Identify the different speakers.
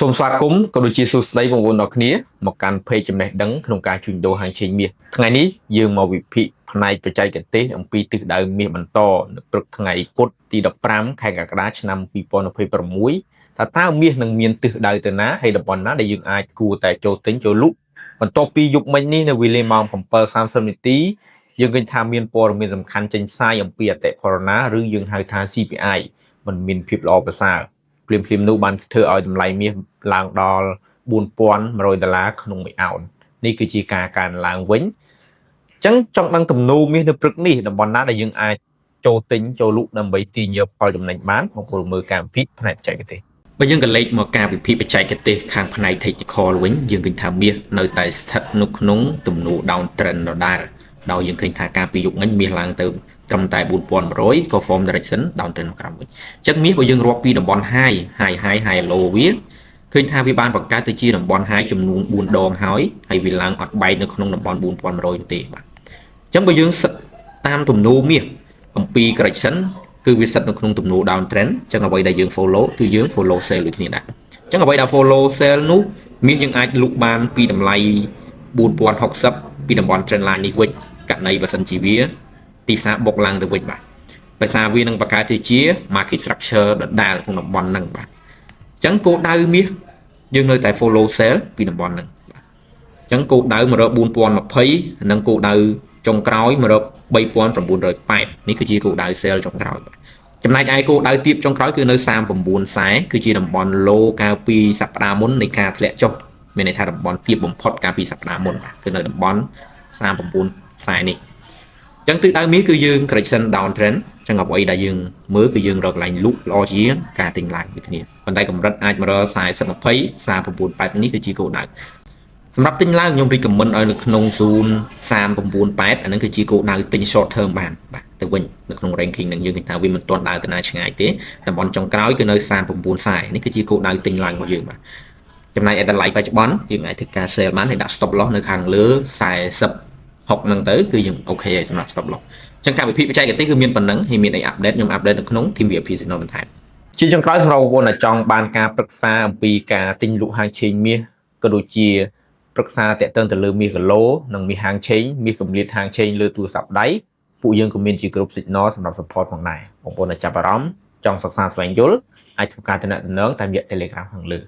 Speaker 1: សូមស្វាគមន៍ក៏ដូចជាសួស្តីបងប្អូនអរគ្នាមកកាន់ page ចំណេះដឹងក្នុងការជួញដូរហាងឆេងមាសថ្ងៃនេះយើងមកវិភាគផ្នែកបច្ចេកទេសអំពីទិសដៅមាសបន្តនៅព្រឹកថ្ងៃពុធទី15ខែកក្កដាឆ្នាំ2026តើមាសនឹងមានទិសដៅទៅណាហើយតំបន់ណាដែលយើងអាចគួរតែចូលទិញចូលលក់បន្ទាប់ពីយប់មិញនេះនៅវេលាម៉ោង 7:30 នាទីយើងឃើញថាមានព័ត៌មានសំខាន់ចេញផ្សាយអំពីអតិផរណាឬយើងហៅថា CPI มันមានភាពល្អប្រសើរភ្លាមៗនោះបានធ្វើឲ្យតម្លៃមាសឡើងដល់$4,100ក្នុងមួយអោននេះគឺជាការកើនឡើងវិញអញ្ចឹងចង់ដឹងទំនោរមាសនៅព្រឹកនេះតំបន់ណាដែលយើងអាចចូលទិញចូលលក់ដើម្បីទាញយកផលចំណេញបានបងប្អូនមើលការវិភាគផ្នែកបច្ចេកទេសបើយើងក៏លេខមកការវិភាគបច្ចេកទេសខាងផ្នែក technical វិញយើងឃើញថាមាសនៅតែស្ថិតនៅក្នុងទំនោរ down trend ដដែលដោយយើងឃើញថាការពីយប់មិញមាសឡើងទៅត្រឹមតែ4,100ក៏ form direction down trend ក្រោមវិញអញ្ចឹងមាសបើយើងរាប់ពីតំបន់ high low វាឃើញថាវាបានបង្កើតទៅជាតំបន់ high ចំនួន4ដងហើយវាឡើងអត់បែកនៅក្នុងតំបន់4,100ទេបាទអញ្ចឹងបើយើងតាមទំនោរមាសអំពី correction គឺវាស្ថិតនៅក្នុងទំនោរ down trend អញ្ចឹងអ្វីដែលយើង follow គឺយើង follow sell ដូចគ្នាដែរអញ្ចឹងអ្វីដែល follow sell នោះមាសយើងអាចលក់បានពីតម្លៃ4,060ពីតំបន់ trend line នេះវិញករណីបើសិនជាវាទីផ្សារបុកឡើងទៅវិញបាទដោយសារវានឹងបង្កើតជា market structure ដដែលក្នុងតំបន់ហ្នឹងបាទអញ្ចឹងគោលដៅមាសយើងនៅតែ follow sell ពីតំបន់ហ្នឹងបាទអញ្ចឹងគោលដៅមករក4,020និងគោលដៅចុងក្រោយមករក3,908នេះគឺជាគោលដៅ sell ចុងក្រោយបាទចំណែកឯគោលដៅទាបចុងក្រោយគឺនៅ3940គឺជាតំបន់ low កាលពីសប្តាហ៍មុននៃការធ្លាក់ចុះមានន័យថាតំបន់ទាបបំផុតកាលពីសប្តាហ៍មុនបាទគឺនៅតំបន់3940នេះអញ្ចឹងទិសដៅមាសគឺយើង correction down trend អញ្ចឹងអ្វីដែលយើងមើលគឺយើងរកកន្លែងលក់ល្អជាងការទិញឡើងដូចគ្នាប៉ុន្តែកម្រិតអាចមករក4020 3980នេះគឺជាគោលដៅសម្រាប់ទិញឡើងខ្ញុំ recommend ឲ្យនៅក្នុង zone 398អានឹងគឺជាគោលដៅទិញ short term បានបាទទៅវិញនៅក្នុង ranking នឹងយើងឃើញថាវាមិនទាន់ដើរទៅណាឆ្ងាយទេតំបន់ចុងក្រោយគឺនៅ3940នេះគឺជាគោលដៅទិញឡើងរបស់យើងបាទចំណែកឯតម្លៃបច្ចុប្បន្នយើងអាចធ្វើការ sell បានហើយដាក់ stop loss នៅខាងលើ40 60ហ្នឹងទៅគឺយើងអូខេហើយសម្រាប់ stop loss អញ្ចឹងការវិភាគបច្ចេកទេសគឺមានប៉ុណ្ណឹងហើយមានអី update ខ្ញុំ update នៅក្នុង team VIP Signal បន្ថែមជាចុងក្រោយសម្រាប់បងប្អូនដែលចង់បានការប្រឹក្សាអំពីការទិញលក់ហាងឆេងមាសក៏ដូចជាប្រឹក្សាតាក់ទងទៅលើមាសគីឡូនិងមាសហាងឆេងមាសកម្រិតហាងឆេងលើទូរស័ព្ទដៃពួកយើងក៏មានជា group Signal សម្រាប់ support ផងដែរបងប្អូនដែលចាប់អារម្មណ៍ចង់សិក្សាស្វែងយល់អាចធ្វើការទំនាក់ទំនងតាមរយៈ Telegram ខាងលើ